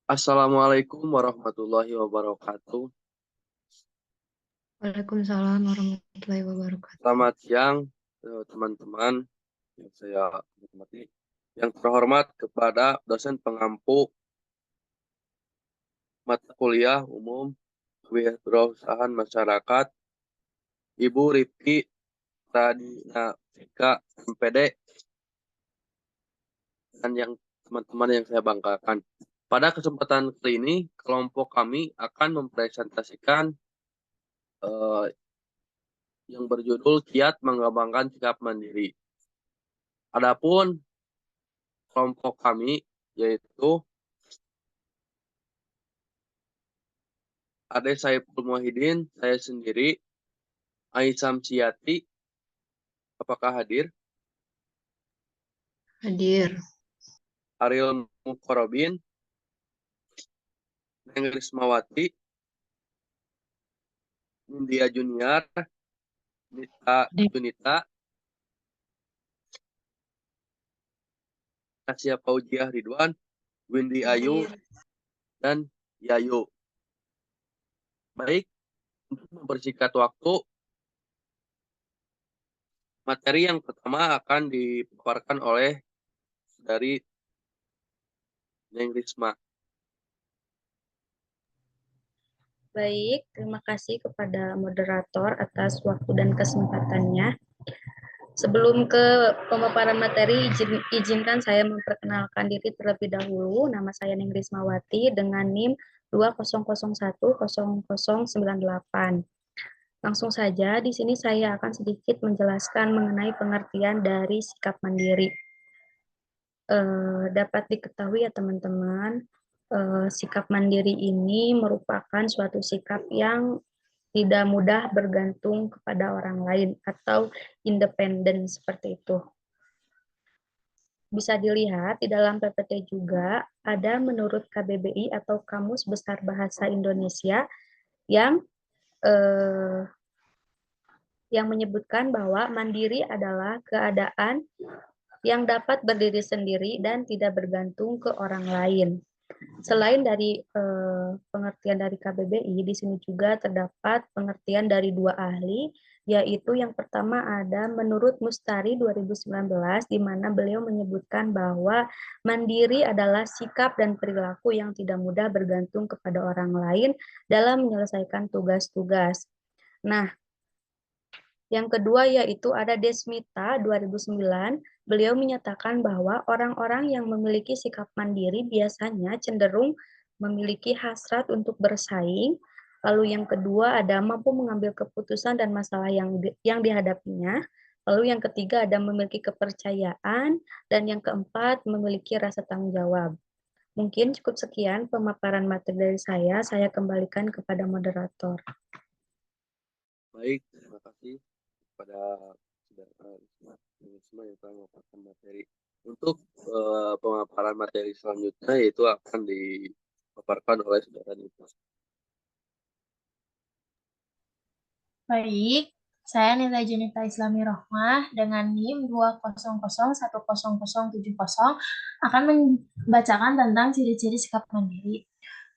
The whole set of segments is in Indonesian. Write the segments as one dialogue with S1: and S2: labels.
S1: Assalamualaikum warahmatullahi wabarakatuh.
S2: Waalaikumsalam warahmatullahi wabarakatuh.
S1: Selamat siang, teman-teman yang saya hormati. Yang terhormat kepada dosen pengampu mata kuliah umum Kewirausahaan Masyarakat, Ibu Rifki Radinafika MPD, dan yang teman-teman yang saya banggakan. Pada kesempatan kali ini, kelompok kami akan mempresentasikan eh, yang berjudul Kiat Mengembangkan Sikap Mandiri. Adapun kelompok kami yaitu Ade Saiful Muhyiddin, saya sendiri, Aisam Siati, apakah hadir?
S2: Hadir.
S1: Ariel Mukorobin, Neng Rismawati, India Junior, Nita
S2: Hadir.
S1: Junita, Tasya Paujiah Ridwan, Windy Ayu,
S2: Hadir.
S1: dan Yayu. Baik, untuk mempersingkat waktu, materi yang pertama akan dipaparkan oleh dari Neng Risma.
S2: Baik, terima kasih kepada moderator atas waktu dan kesempatannya. Sebelum ke pemaparan materi, izinkan saya memperkenalkan diri terlebih dahulu. Nama saya Ning Rismawati dengan NIM 20010098. Langsung saja, di sini saya akan sedikit menjelaskan mengenai pengertian dari sikap mandiri. Dapat diketahui ya teman-teman, sikap mandiri ini merupakan suatu sikap yang tidak mudah bergantung kepada orang lain atau independen seperti itu. Bisa dilihat di dalam PPT juga ada menurut KBBI atau Kamus Besar Bahasa Indonesia yang eh, yang menyebutkan bahwa mandiri adalah keadaan yang dapat berdiri sendiri dan tidak bergantung ke orang lain. Selain dari pengertian dari KBBI, di sini juga terdapat pengertian dari dua ahli, yaitu yang pertama ada menurut Mustari 2019, di mana beliau menyebutkan bahwa mandiri adalah sikap dan perilaku yang tidak mudah bergantung kepada orang lain dalam menyelesaikan tugas-tugas. Nah, yang kedua yaitu ada Desmita 2009, beliau menyatakan bahwa orang-orang yang memiliki sikap mandiri biasanya cenderung memiliki hasrat untuk bersaing. Lalu yang kedua ada mampu mengambil keputusan dan masalah yang dihadapinya. Lalu yang ketiga ada memiliki kepercayaan dan yang keempat memiliki rasa tanggung jawab. Mungkin cukup sekian pemaparan materi dari saya kembalikan kepada moderator.
S1: Baik, terima kasih kepada Risma yang telah memaparkan materi. Untuk pemaparan materi selanjutnya yaitu akan dipaparkan oleh saudara Nita.
S3: Baik, saya Nita Junita Islami Rohmah dengan NIM 2001070 akan membacakan tentang ciri-ciri sikap mandiri.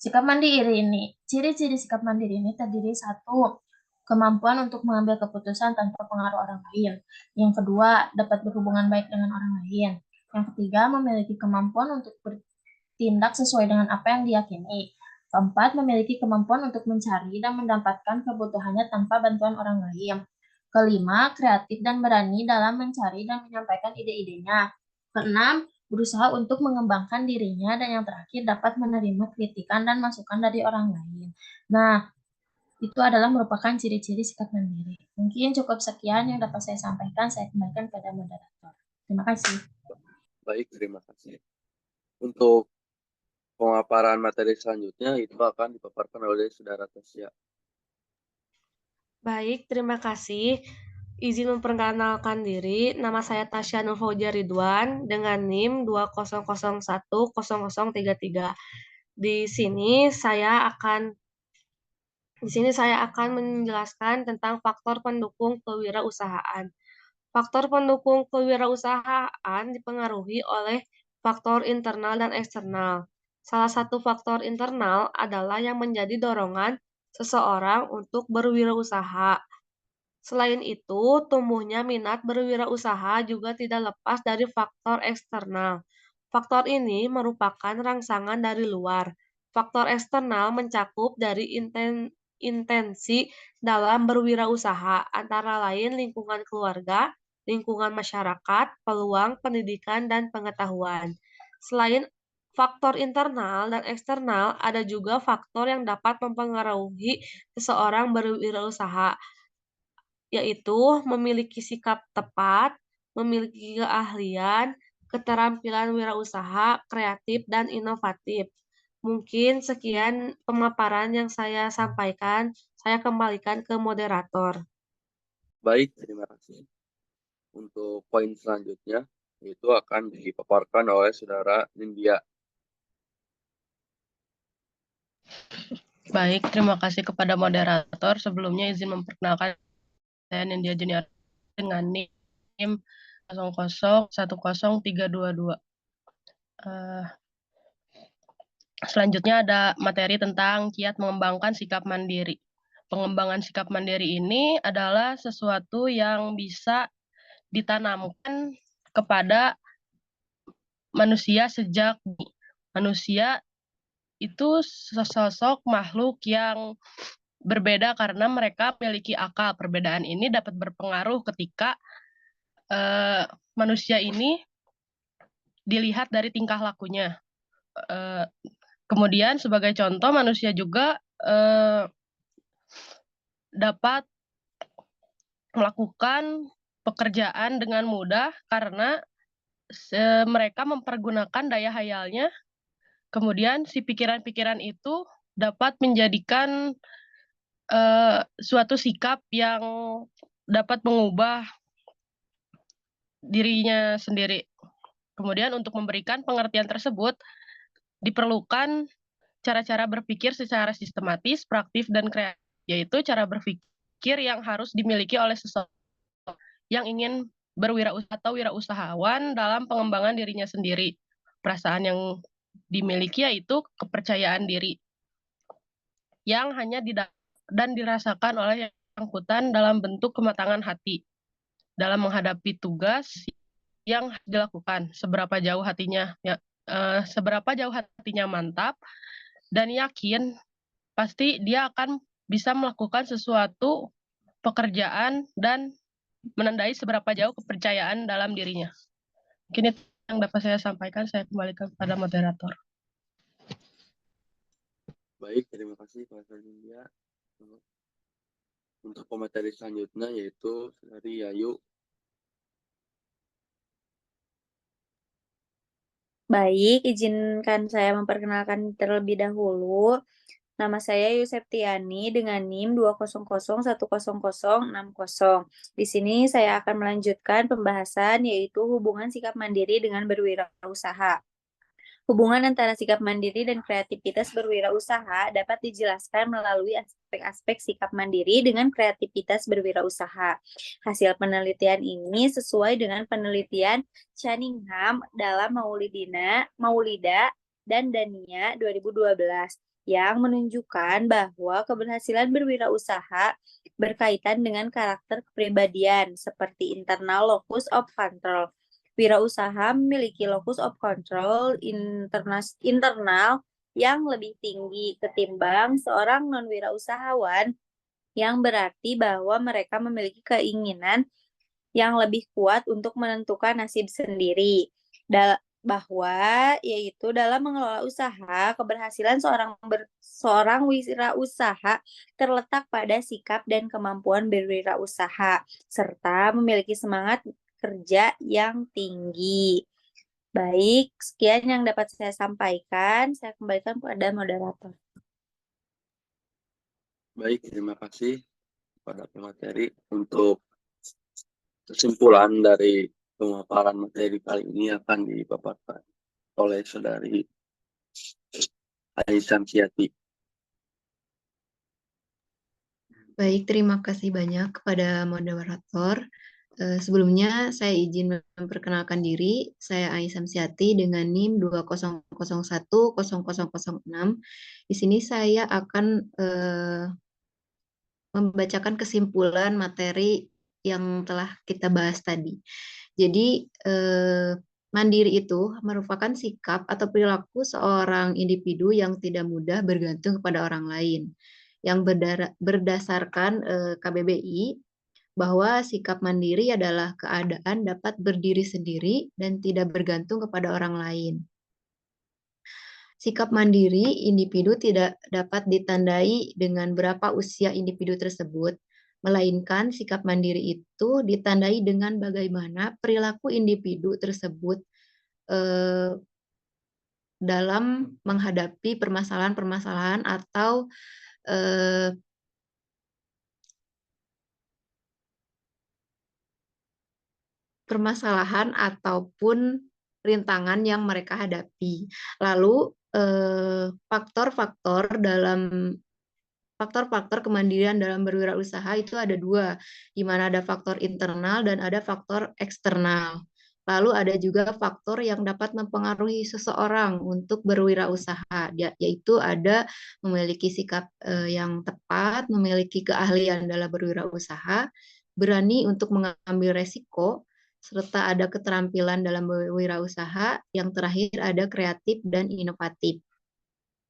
S3: Sikap mandiri ini, ciri-ciri sikap mandiri ini terdiri satu, kemampuan untuk mengambil keputusan tanpa pengaruh orang lain. Yang kedua, dapat berhubungan baik dengan orang lain. Yang ketiga, memiliki kemampuan untuk bertindak sesuai dengan apa yang diyakini. Keempat, memiliki kemampuan untuk mencari dan mendapatkan kebutuhannya tanpa bantuan orang lain. Kelima, kreatif dan berani dalam mencari dan menyampaikan ide-idenya. Keenam, berusaha untuk mengembangkan dirinya. Dan yang terakhir, dapat menerima kritikan dan masukan dari orang lain. Nah, itu adalah merupakan ciri-ciri sikap mandiri. Mungkin cukup sekian yang dapat saya sampaikan. Saya kembalikan kepada moderator. Terima kasih.
S1: Baik, terima kasih. Untuk pemaparan materi selanjutnya itu akan dipaparkan oleh saudara Tasya.
S4: Baik, terima kasih. Izin memperkenalkan diri, nama saya Tasya Nurfauja Ridwan dengan NIM 200100033. Di sini saya akan di sini saya akan menjelaskan tentang faktor pendukung kewirausahaan. Faktor pendukung kewirausahaan dipengaruhi oleh faktor internal dan eksternal. Salah satu faktor internal adalah yang menjadi dorongan seseorang untuk berwirausaha. Selain itu, tumbuhnya minat berwirausaha juga tidak lepas dari faktor eksternal. Faktor ini merupakan rangsangan dari luar. Faktor eksternal mencakup dari intensi dalam berwirausaha, antara lain lingkungan keluarga, lingkungan masyarakat, peluang pendidikan, dan pengetahuan. Selain faktor internal dan eksternal, ada juga faktor yang dapat mempengaruhi seseorang berwirausaha, yaitu memiliki sikap tepat, memiliki keahlian, keterampilan wirausaha, kreatif, dan inovatif. Mungkin sekian pemaparan yang saya sampaikan. Saya kembalikan ke moderator.
S1: Baik, terima kasih. Untuk poin selanjutnya, itu akan dipaparkan oleh Saudara Nindya.
S5: Baik, terima kasih kepada moderator. Sebelumnya izin memperkenalkan saya Nindya Junior dengan NIM 001032. Selanjutnya ada materi tentang kiat mengembangkan sikap mandiri. Pengembangan sikap mandiri ini adalah sesuatu yang bisa ditanamkan kepada manusia sejak manusia itu sesosok makhluk yang berbeda karena mereka memiliki akal. Perbedaan ini dapat berpengaruh ketika manusia ini dilihat dari tingkah lakunya. Kemudian sebagai contoh, manusia juga dapat melakukan pekerjaan dengan mudah karena mereka mempergunakan daya hayalnya. Kemudian si pikiran-pikiran itu dapat menjadikan suatu sikap yang dapat mengubah dirinya sendiri. Kemudian untuk memberikan pengertian tersebut, diperlukan cara-cara berpikir secara sistematis, praktif, dan kreatif, yaitu cara berpikir yang harus dimiliki oleh seseorang yang ingin berwirausaha atau wirausahawan dalam pengembangan dirinya sendiri. Perasaan yang dimiliki yaitu kepercayaan diri yang hanya dan dirasakan oleh yang bersangkutan dalam bentuk kematangan hati dalam menghadapi tugas yang dilakukan. Seberapa jauh hatinya mantap dan yakin, pasti dia akan bisa melakukan sesuatu pekerjaan dan menandai seberapa jauh kepercayaan dalam dirinya. Mungkin itu yang dapat saya sampaikan. Saya kembalikan kepada moderator.
S1: Baik, terima kasih Pak Nindya. Untuk komentar selanjutnya yaitu dari Yayu.
S2: Baik, izinkan saya memperkenalkan terlebih dahulu. Nama saya Yuseptiani dengan NIM 2001060. Di sini saya akan melanjutkan pembahasan yaitu hubungan sikap mandiri dengan berwirausaha. Hubungan antara sikap mandiri dan kreativitas berwirausaha dapat dijelaskan melalui aspek-aspek sikap mandiri dengan kreativitas berwirausaha. Hasil penelitian ini sesuai dengan penelitian Cunningham dalam Maulida dan Dania 2012 yang menunjukkan bahwa keberhasilan berwirausaha berkaitan dengan karakter kepribadian seperti internal locus of control. Wirausaha memiliki locus of control internal yang lebih tinggi ketimbang seorang non-wirausahawan, yang berarti bahwa mereka memiliki keinginan yang lebih kuat untuk menentukan nasib sendiri. Bahwa yaitu dalam mengelola usaha, keberhasilan seorang wirausaha terletak pada sikap dan kemampuan berwirausaha serta memiliki semangat kerja yang tinggi. Baik, sekian yang dapat saya sampaikan. Saya kembalikan kepada moderator.
S1: Baik, terima kasih kepada pemateri. Untuk kesimpulan dari pemaparan materi kali ini akan dipaparkan oleh Saudari Aisyah Syamsiati.
S6: Baik, terima kasih banyak kepada moderator. Sebelumnya saya izin memperkenalkan diri, saya Aisyah Samsiati dengan NIM 20010006. Di sini saya akan membacakan kesimpulan materi yang telah kita bahas tadi. Jadi, mandiri itu merupakan sikap atau perilaku seorang individu yang tidak mudah bergantung kepada orang lain. Yang berdasarkan KBBI, bahwa sikap mandiri adalah keadaan dapat berdiri sendiri dan tidak bergantung kepada orang lain. Sikap mandiri individu tidak dapat ditandai dengan berapa usia individu tersebut, melainkan sikap mandiri itu ditandai dengan bagaimana perilaku individu tersebut dalam menghadapi permasalahan-permasalahan atau permasalahan ataupun rintangan yang mereka hadapi. Lalu faktor-faktor kemandirian dalam berwirausaha itu ada dua, di mana ada faktor internal dan ada faktor eksternal. Lalu ada juga faktor yang dapat mempengaruhi seseorang untuk berwirausaha, yaitu ada memiliki sikap yang tepat, memiliki keahlian dalam berwirausaha, berani untuk mengambil resiko, serta ada keterampilan dalam berwirausaha. Yang terakhir ada kreatif dan inovatif.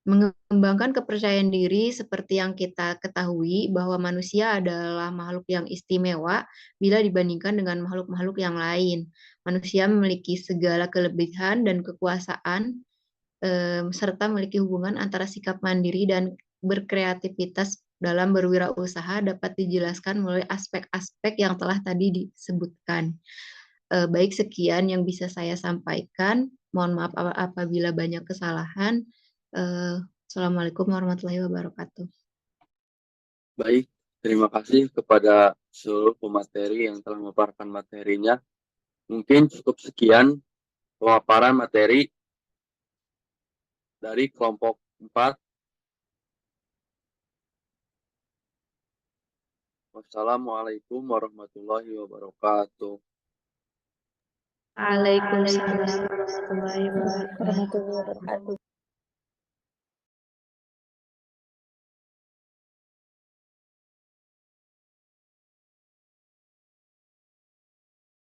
S6: Mengembangkan kepercayaan diri seperti yang kita ketahui bahwa manusia adalah makhluk yang istimewa bila dibandingkan dengan makhluk-makhluk yang lain. Manusia memiliki segala kelebihan dan kekuasaan serta memiliki hubungan antara sikap mandiri dan berkreativitas dalam berwirausaha dapat dijelaskan melalui aspek-aspek yang telah tadi disebutkan. Baik, sekian yang bisa saya sampaikan. Mohon maaf apabila banyak kesalahan. Assalamualaikum warahmatullahi wabarakatuh.
S1: Baik, terima kasih kepada seluruh pemateri yang telah memaparkan materinya. Mungkin cukup sekian pemaparan materi dari kelompok 4. Wassalamualaikum warahmatullahi wabarakatuh.
S2: Waalaikumsalam warahmatullahi wabarakatuh.